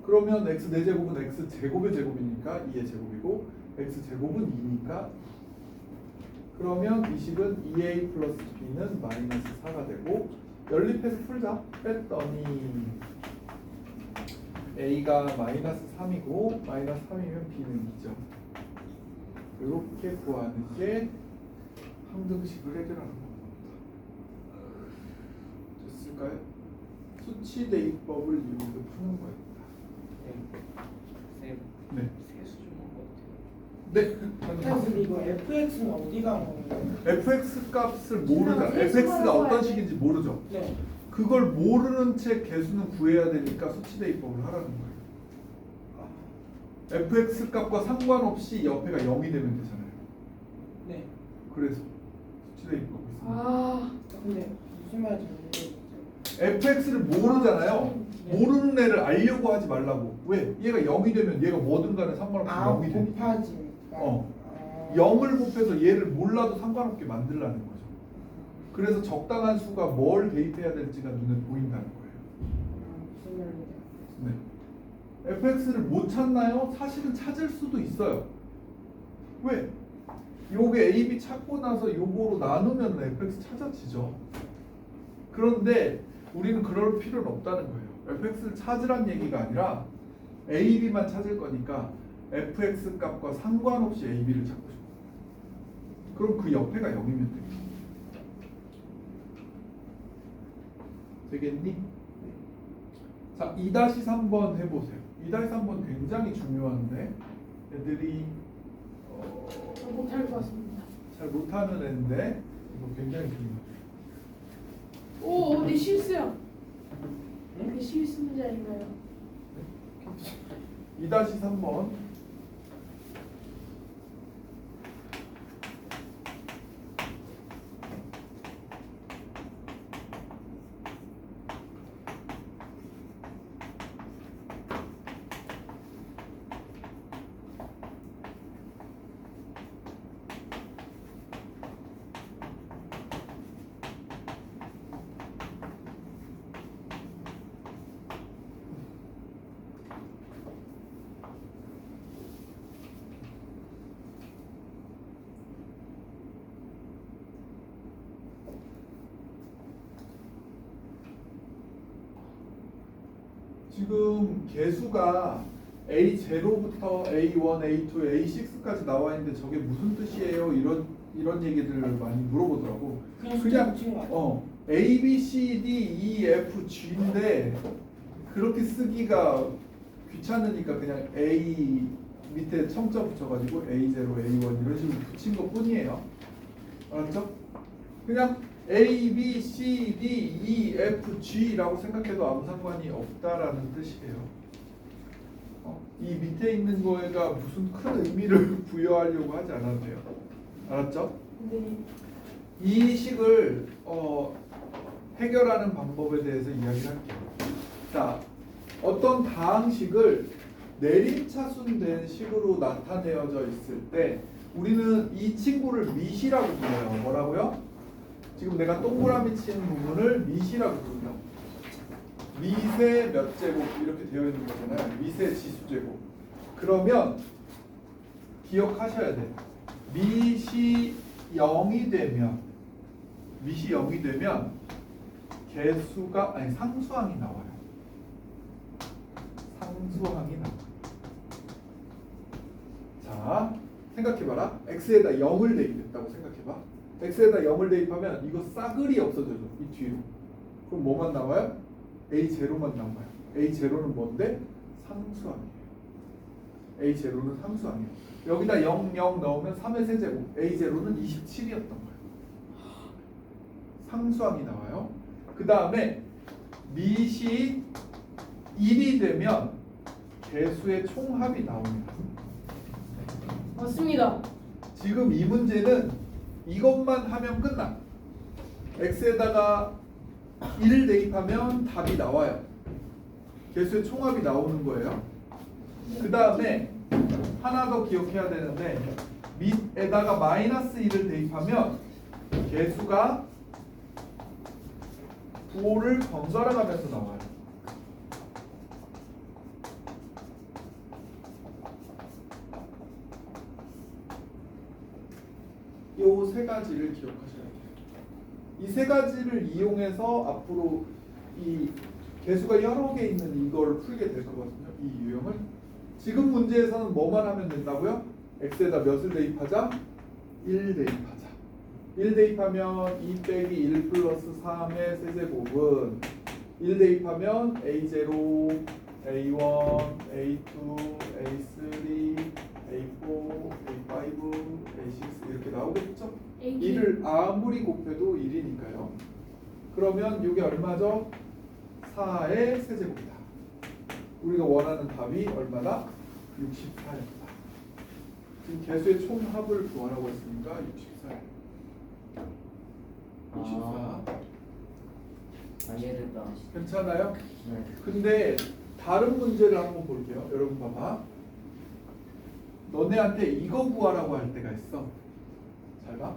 그러면 x 4제곱은 x 제곱의 제곱이니까 2의 제곱이고 x 제곱은 2니까 그러면 이 식은 2a 플러스 b는 마이너스 4가 되고 연립해서 풀자. 뺐더니 a가 마이너스 3이고 마이너스 3이면 b는 2죠. 이렇게 구하는 게 항등식을 해결하는 겁니다. 됐을까요? 수치 대입법을 이용해서 푸는 거입니다. 네. 네. 선생님 이거 fx는 어디가 나오는 fx 값을 모르잖아. fx가 어떤 식인지 모르죠. 네. 그걸 모르는 채 개수는 구해야 되니까 수치 대입법을 하라는 거예요. fx 값과 상관없이 옆에가 0이 되면 되잖아요. 네. 그래서 수치 대입법을 씁니다. 아, 근데 무슨 말인지 모르겠어요. fx를 모르잖아요. 네. 모르는 애를 알려고 하지 말라고. 왜? 얘가 0이 되면 얘가 뭐든 간에 상관없이 0이 되니까. 곱하지. 0을 곱해서 얘를 몰라도 상관없게 만들라는 거죠. 그래서 적당한 수가 뭘 대입해야 될지가 눈에 보인다는 거예요. 무슨 말인지. 네. fx를 못 찾나요? 사실은 찾을 수도 있어요. 왜? 요게 a, b 찾고 나서 요거로 나누면 fx 찾아지죠. 그런데 우리는 그럴 필요는 없다는 거예요. fx를 찾으란 얘기가 아니라 a, b만 찾을 거니까 fx 값과 상관없이 a, b를 찾고 싶어요. 그럼 그 옆에가 0이면 됩니다. 되겠니? 자, 2-3번 해보세요. 2-3번 굉장히 중요한데 애들이 못할 것 같습니다. 잘 못하는 애인데 이거 굉장히 중요해요. 오, 내 실수야. 내 실수 문제 아닌가요? 2-3번 지금 개수가 A0부터 A1, A2, A6까지 나와 있는데 저게 무슨 뜻이에요? 이런 얘기들을 많이 물어보더라고. 그냥 붙인 거 같아. A, B, C, D, E, F, G인데 그렇게 쓰기가 귀찮으니까 그냥 A 밑에 청자 붙여가지고 A0, A1 이런 식으로 붙인 것 뿐이에요. 알았죠? 그냥 A, B, C, D, E, F, G라고 생각해도 아무 상관이 없다라는 뜻이에요. 이 밑에 있는 거가 무슨 큰 의미를 부여하려고 하지 않아도 돼요. 알았죠? 네. 이 식을 해결하는 방법에 대해서 이야기할게요. 자, 어떤 다항식을 내림차순된 식으로 나타내어져 있을 때 우리는 이 친구를 밑이라고 불러요. 뭐라고요? 지금 내가 동그라미 친 부분을 밑이라고 부르죠. 밑의 몇 제곱 이렇게 되어 있는 거잖아요. 밑의 지수 제곱. 그러면 기억하셔야 돼요. 밑이 0이 되면 개수가 아니 상수항이 나와요. 상수항이 나와요. 자, 생각해봐라. x에다 0을 대입했다고 생각해봐. x에다 0을 대입하면 이거 싸그리 없어져요. 이 뒤로. 그럼 뭐만 나와요? A0만 나와요. A0는 뭔데? 상수항이에요. A0는 상수항이에요. 여기다 0, 0 넣으면 3의 세제곱. A0는 27이었던 거예요. 상수항이 나와요. 그 다음에 밑이 1이 되면 개수의 총합이 나옵니다. 맞습니다. 지금 이 문제는 이것만 하면 끝나. x에다가 1을 대입하면 답이 나와요. 개수의 총합이 나오는 거예요. 그 다음에 하나 더 기억해야 되는데 밑에다가 마이너스 1을 대입하면 개수가 부호를 번갈아 가면서 나와요. 요 세 가지를 기억하셔야 돼요. 이 세 가지를 이용해서 앞으로 이 개수가 여러 개 있는 이걸 풀게 될 거거든요. 이 유형을. 지금 문제에서는 뭐만 하면 된다고요? x에다 몇을 대입하자? 1 대입하자. 1 대입하면 2 빼기 1 플러스 3의 세제곱은 1 대입하면 A0, A1, A2, A3, A4, A5, A6 이렇게 나오겠죠? 1을 아무리 곱해도 1이니까요. 그러면 이게 얼마죠? 4의 세제곱이다. 우리가 원하는 답이 얼마다? 64였다. 지금 개수의 총합을 구하라고 했으니까 64. 64. 이해됐다. 괜찮아요? 네. 근데 다른 문제를 한번 볼게요. 여러분 봐봐. 너네한테 이거 구하라고 할 때가 있어. 잘 봐.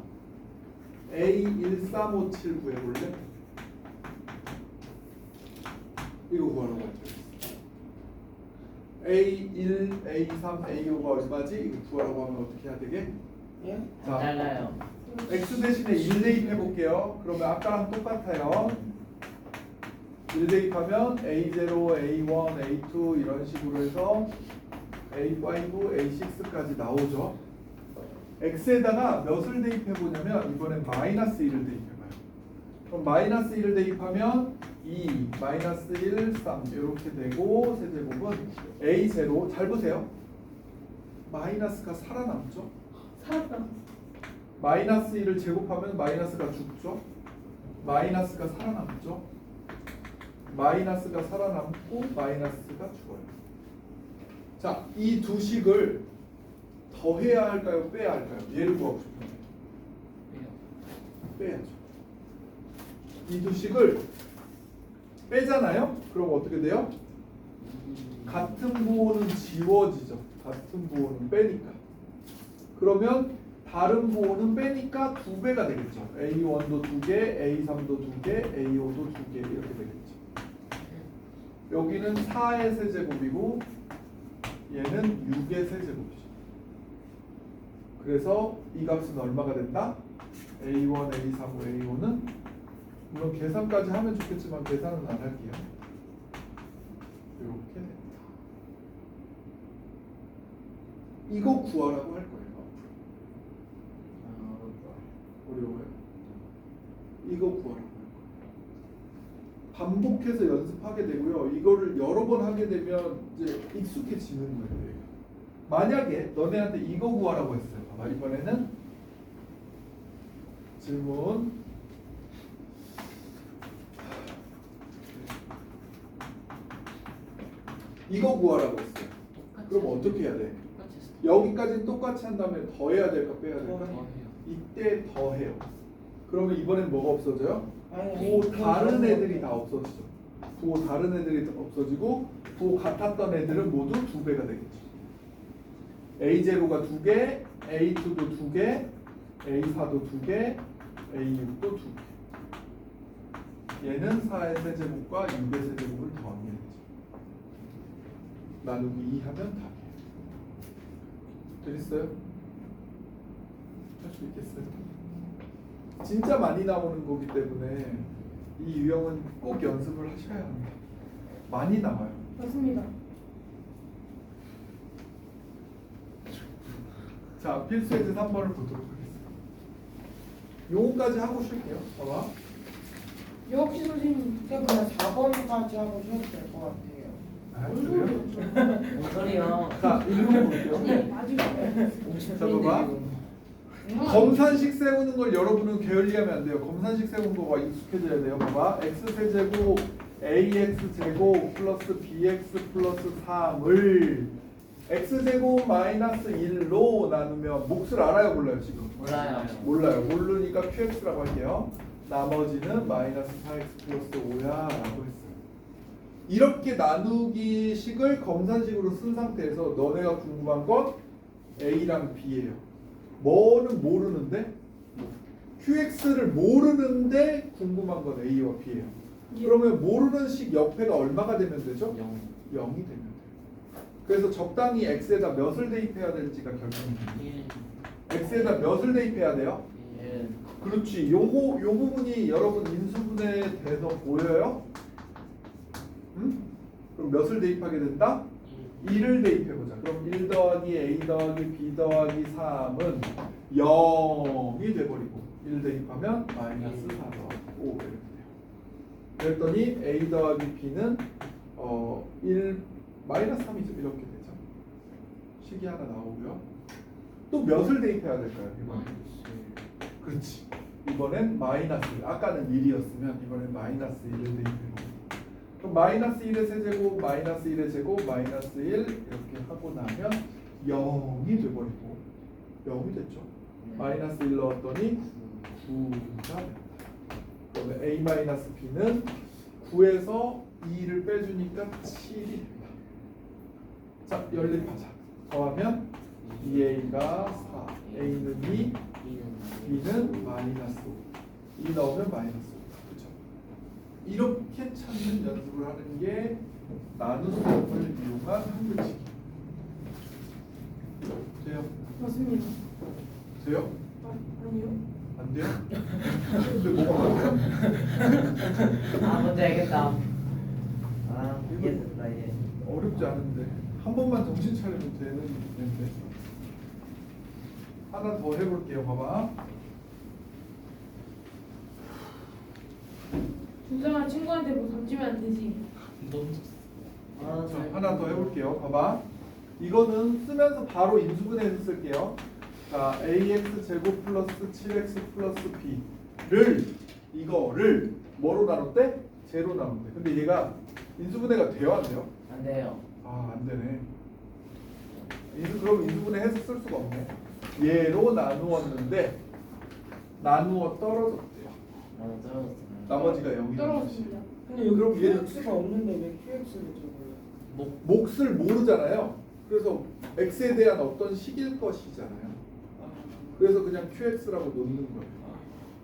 A1357 구해볼래? 이거 구하라고 할 때. A1, A3, A5가 얼마지? 이거 구하라고 하면 어떻게 해야 되게? 예? 자, 달라요. X 대신에 1 대입해 볼게요. 그러면 아까랑 똑같아요. 1 대입하면 A0, A1, A2 이런 식으로 해서 A5, A6까지 나오죠. X에다가 몇을 대입해 보냐면 이번엔 마이너스 1을 대입해 봐요. 그럼 마이너스 1을 대입하면 2, 마이너스 1, 3 이렇게 되고 세제곱은 A0 잘 보세요. 마이너스가 살아남죠. 살았다. 마이너스 1을 제곱하면 마이너스가 죽죠. 마이너스가 살아남죠. 마이너스가 살아남고 마이너스가 죽어요. 자, 이 두 식을 더해야 할까요? 빼야 할까요? 얘를 구하고 싶은데 빼야죠. 이 두 식을 빼잖아요? 그럼 어떻게 돼요? 같은 부호는 지워지죠. 같은 부호는 빼니까. 그러면 다른 부호는 빼니까 2배가 되겠죠. A1도 2개, A3도 2개, A5도 2개 이렇게 되겠죠. 여기는 4의 세제곱이고 얘는 6의 세제곱이죠. 그래서 이 값은 얼마가 된다? A1, A3, A5는 물론 계산까지 하면 좋겠지만 계산은 안 할게요. 이렇게 됩니다. 이거 구하라고 할 거예요. 어려워요? 이거 구하라고 할 거예요. 반복해서 연습하게 되고요. 이거를 여러 번 하게 되면 이제 익숙해지는 거예요. 얘가. 만약에 너네한테 이거 구하라고 했어요. 봐봐, 이번에는 질문. 이거 구하라고 했어요. 그럼 어떻게 해야 돼? 똑같이 했어. 여기까지는 똑같이 한 다음에 더 해야 될까 빼야 될까? 더해요. 이때 더 해요. 그러면 이번엔 뭐가 없어져요? 아니, 그 다른 애들이 다 없어지죠. 그 다른 애들이 다 없어지고 그 같았던 애들은 모두 2배가 되겠죠. A0가 2개, A2도 2개, A4도 2개, A6도 2개. 얘는 4의 세제곱과 6의 세제곱을 더한 게 되죠. 나누기 2 하면 답이에요. 되겠어요? 할 수 있겠어요? 진짜 많이 나오는 거기 때문에 이 유형은 꼭 연습을 하셔야 합니다. 많이 나와요. 맞습니다. 자, 필수에서 3번을 보도록 하겠습니다. 요거까지 하고 쉴게요. 봐봐. 역시 선생님. 그냥 4번까지 하고 쉬어도 될 것 같아요. 아, 뭔 그래요? 소리야? 뭔 소리야? 자, 읽어볼게요. 선생님 맞으세요. 자, 봐봐. 검산식 세우는 걸 여러분은 게을리하면 안 돼요. 검산식 세우는 거가 익숙해져야 돼요. 봐봐. x세제곱 ax제곱 플러스 bx 플러스 3을 x제곱 마이너스 1로 나누면 몫을 알아요? 몰라요 지금? 몰라요. 몰라요. 모르니까 qx라고 할게요. 나머지는 마이너스 4x 플러스 5야 라고 했어요. 이렇게 나누기 식을 검산식으로 쓴 상태에서 너네가 궁금한 건 a랑 b예요. 뭐는 모르는데 qx를 모르는데 궁금한 건 a와 b예요. 그러면 모르는 식 옆에가 얼마가 되면 되죠? 0이 되면 돼요. 그래서 적당히 x에다 몇을 대입해야 될지가 결정됩니다. 1, x에다 몇을 대입해야 돼요? 1, 그렇지. 요 부분이 여러분 인수분해 돼서 보여요? 응? 그럼 몇을 대입하게 된다? 1을 대입해보자. 그럼 1 더하기 a 더하기 b 더하기 3은 0이 돼버리고 1 대입하면 마이너스 4 더하기 5 이렇게 돼요. 그랬더니 a 더하기 b는 1 마이너스 3이죠. 이렇게 되죠. 식이 하나 나오고요. 또 몇을 대입해야 될까요? 이번에? 그렇지. 이번엔 마이너스 1. 아까는 1이었으면 이번엔 마이너스 1을 대입해보고 그럼 마이너스 1의 세제곱, 마이너스 1의 제곱, 마이너스 1 이렇게 하고 나면 0이 돼버리고 0이 됐죠. 마이너스 1 넣었더니 9가 된다. 그러면 a 마이너스 b는 9에서 2를 빼주니까 7이 됩니다. 자, 연립하자. 더하면 2a가 4, a는 2, b는 마이너스 5. 2 넣으면 마이너스 5. 그렇죠? 이렇게 찾는 연습을 하는 게 나눗셈을 이용한 한글치기. 돼요? 맞습니다. 돼요? 아니요. 안 돼요? 근데 뭐가 안 돼요? 아 뭔지 알겠다. 아 이해됐다 이제. 어렵지 않은데 한 번만 정신 차리면 되는 문제인데 하나 더 해볼게요. 봐봐. 준성아 친구한테 뭐 던지면 안 되지. 아 자, 하나 더 해볼게요. 봐봐. 이거는 쓰면서 바로 인수분해해서 쓸게요. 자, ax 제곱 플러스 7x 플러스 b를 이거를 뭐로 나눴대? 제로 나눴대. 근데 얘가 인수분해가 돼요, 안 돼요? 안 돼요. 아, 안 되네. 그럼 인수분해 해서 쓸 수가 없네. 얘로 나누었는데 나누어 떨어졌대요. 나도 떨어졌어. 나머지가 0이 떨어졌습니다. 근데 여기 그럼 얘는 QX가 없는데 왜 QX를 적어요? 몫을 모르잖아요. 그래서 x에 대한 어떤 식일 것이잖아요. 그래서 그냥 qx라고 놓는 거예요.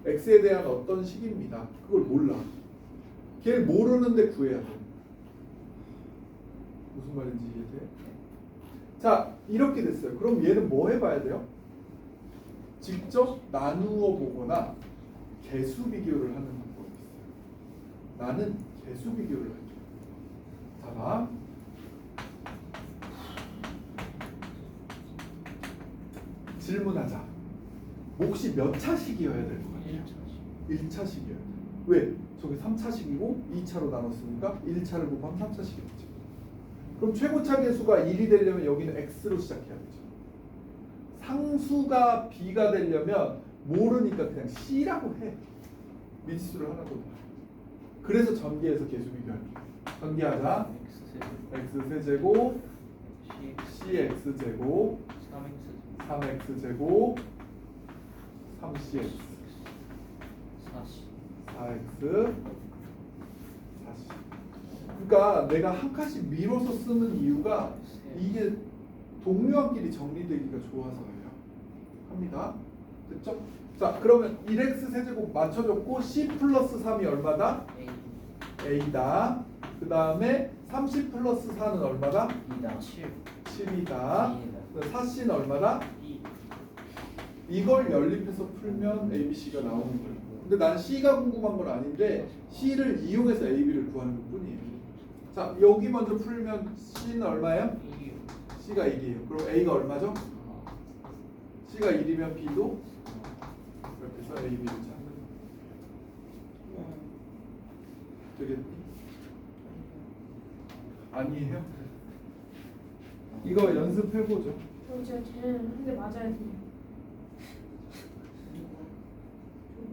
x에 대한 어떤 식입니다. 그걸 몰라. 걔를 모르는데 구해야 돼. 무슨 말인지 이해돼? 자, 이렇게 됐어요. 그럼 얘는 뭐 해봐야 돼요? 직접 나누어 보거나 개수 비교를 하는 방법이 있어요. 나는 개수 비교를 할게요. 자, 봐. 질문하자. 몫이 몇 차식이어야 될 것 같아요? 1차식이어야 돼. 왜? 저게 3차식이고 2차로 나눴으니까 1차를 곱하면 3차식이겠죠. 그럼 최고차 계수가 1이 되려면 여기는 x로 시작해야 되죠. 상수가 b가 되려면 모르니까 그냥 c라고 해. 미지수를 하나 더 봐. 그래서 전개해서 계수 비교할게. 전개하자. x 세제곱 cx 제곱 3x 제곱 3cx 4x 40. 그러니까 내가 한 칸씩 밀어서 쓰는 이유가 이게 동료한끼리 정리되기가 좋아서예요. 합니다. 됐죠? 자, 그러면 1x 세제곱 맞춰줬고 c 플러스 3이 얼마다? a다. 그 다음에 30 플러스 4는 얼마다? 7이다. 4c는 얼마다? 이걸 연립해서 풀면 ABC가 나오는 거예요. 근데 난 C가 궁금한 건 아닌데 C를 이용해서 AB를 구하는 것 뿐이에요. 자, 여기 먼저 풀면 C는 얼마예요? C가 1이에요. 그럼 A가 얼마죠? C가 1이면 B도 이렇게 해서 AB를 찾는 거예요. 되겠니? 아니에요? 이거 연습해보죠. 진짜 쟤는 한 대 맞아야 돼.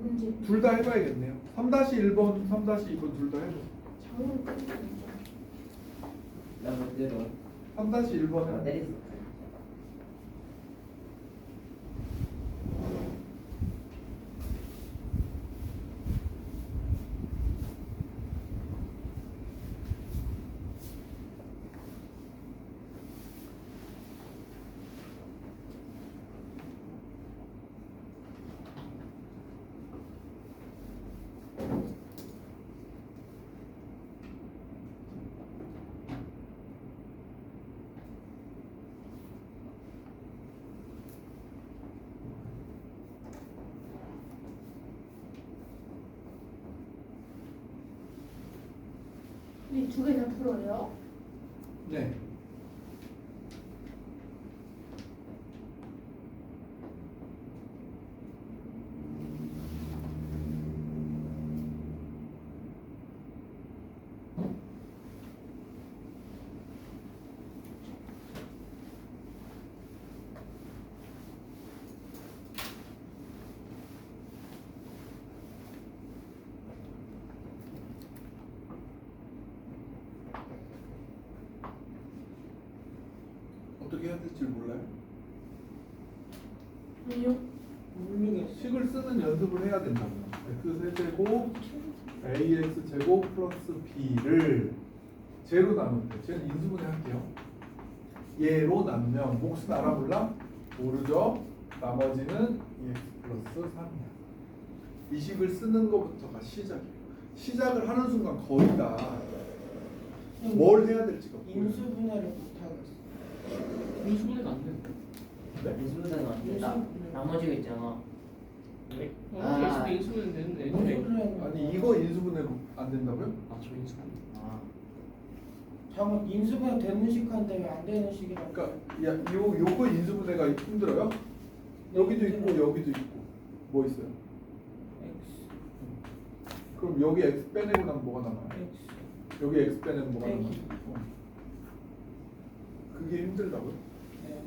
문제. 둘 다 해봐야겠네요. 3-1번, 3-2번 둘 다 해봐. 장은 끝이 없죠. 나 먼저로 3-1번은 내리서 이 두 개 다 풀어요? 네. 어떻게 해야 될지 몰라요? 아니요. 모르겠어. 식을 쓰는 연습을 해야 된다고요. x세제곱 ax제곱 플러스 b를 제로 나누면 돼. 쟤는 인수분해 할게요. 얘로 나누면 몫은 알아볼라? 모르죠? 나머지는 2x 플러스 3이야. 이 식을 쓰는 것부터가 시작이에요. 시작을 하는 순간 거의 다 뭘 해야 될지가 보여요. 인수분해를 못하겠어. 인수분해가 안 돼. 네? 인수분해는 안 된다. 인수분해. 나머지가 있잖아. 아, 인수분해 되는데. 인수분해는 아니 이거 인수분해 안 된다고요? 저 인수분해. 잠깐 인수분해 되는 식한데 왜 안 되는 식이라고? 그러니까 요거 인수분해가 힘들어요? 여기도 있고 여기도 있고 뭐 있어요? X, 그럼 여기 x 빼내고 나면 뭐가 남아요? X, 여기 x 빼내면 뭐가 남아요? 빼기. 그게 힘들다고요? 네.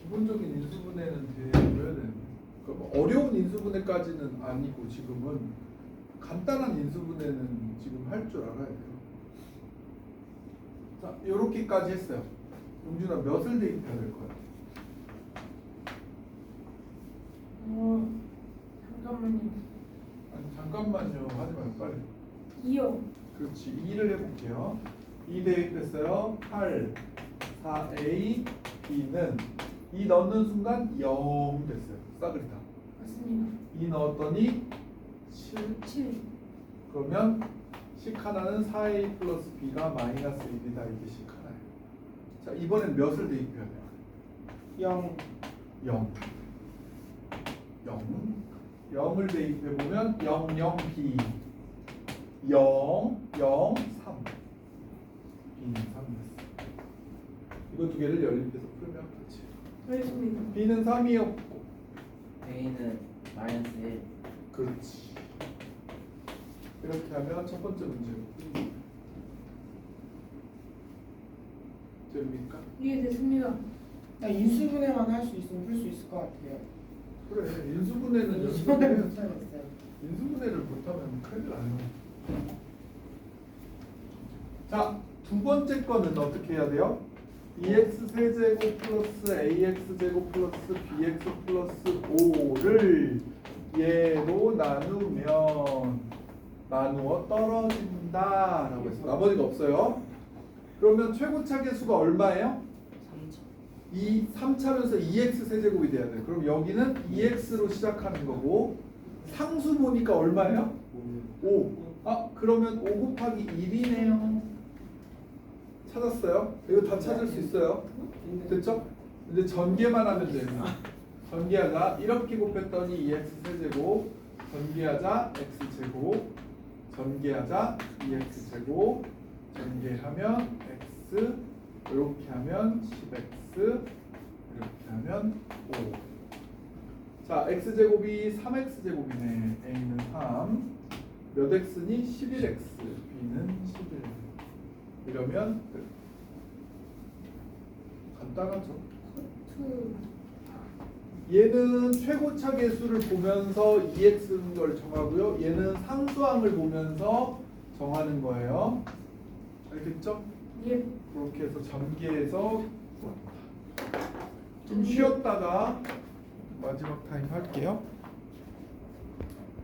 기본적인 인수분해는 되어야 되는데 그러니까 어려운 인수분해까지는 아니고 지금은 간단한 인수분해는 지금 할 줄 알아야 돼요. 자, 요렇게까지 했어요. 용준아 몇을 대입해야 될 거야? 잠깐만요. 아니 잠깐만요 하지 말고 빨리. 2요. 그렇지 2를 해볼게요. 2 대입했어요. 8 4a b는 2 넣는 순간 0 됐어요. 싸그리 다. 맞습니다. 2 넣었더니 7 7. 그러면 식 하나는 4a 플러스 b가 마이너스 1이다. 이게 식 하나예요. 자 이번엔 몇을 대입해야 돼요? 0, 0 0을 대입해보면 0 0 b 0 0 3 B는 3 됐어. 이거 두 개를 연립해서 풀면 그렇지. 알겠습니다. B는 3이었고 A는 마이너스 1. 그렇지. 이렇게 하면 첫 번째 문제고. 됩니까? 이해됐습니다. 나 인수분해만 할 수 있으면 풀 수 있을 것 같아요. 그래. 인수분해는 인수분해 연습해. 못하겠어요. 인수분해를 못하면 큰일 나요. 자, 두 번째 거는 어떻게 해야 돼요? 2x 세제곱 플러스 ax 제곱 플러스 bx 플러스 5를 얘로 나누면 나누어 떨어진다 라고 했어. 나머지가 없어요. 그러면 최고차 계수가 얼마예요? 3차. 이 3차면서 2x 세제곱이 돼야 돼. 그럼 여기는 2x로 시작하는 거고 상수 보니까 얼마예요? 5. 아, 그러면 5 곱하기 1이네요. 찾았어요? 이거 다 찾을 수 있어요. 됐죠? 이제 전개만 하면 돼요. 전개하자. 이렇게 곱했더니 2x 세제곱, 전개하자 x제곱, 전개하자 2x제곱, 전개하면 x, 이렇게 하면 10x, 이렇게 하면 5. 자, x제곱이 3x제곱이네. a는 3. 몇 x니? 11x, b는 11. 이러면 끝. 간단하죠. 얘는 최고차 계수를 보면서 2x인 걸 정하고요. 얘는 상수항을 보면서 정하는 거예요. 알겠죠? 예. 그렇게 해서 전개해서 좀 쉬었다가 마지막 타임 할게요.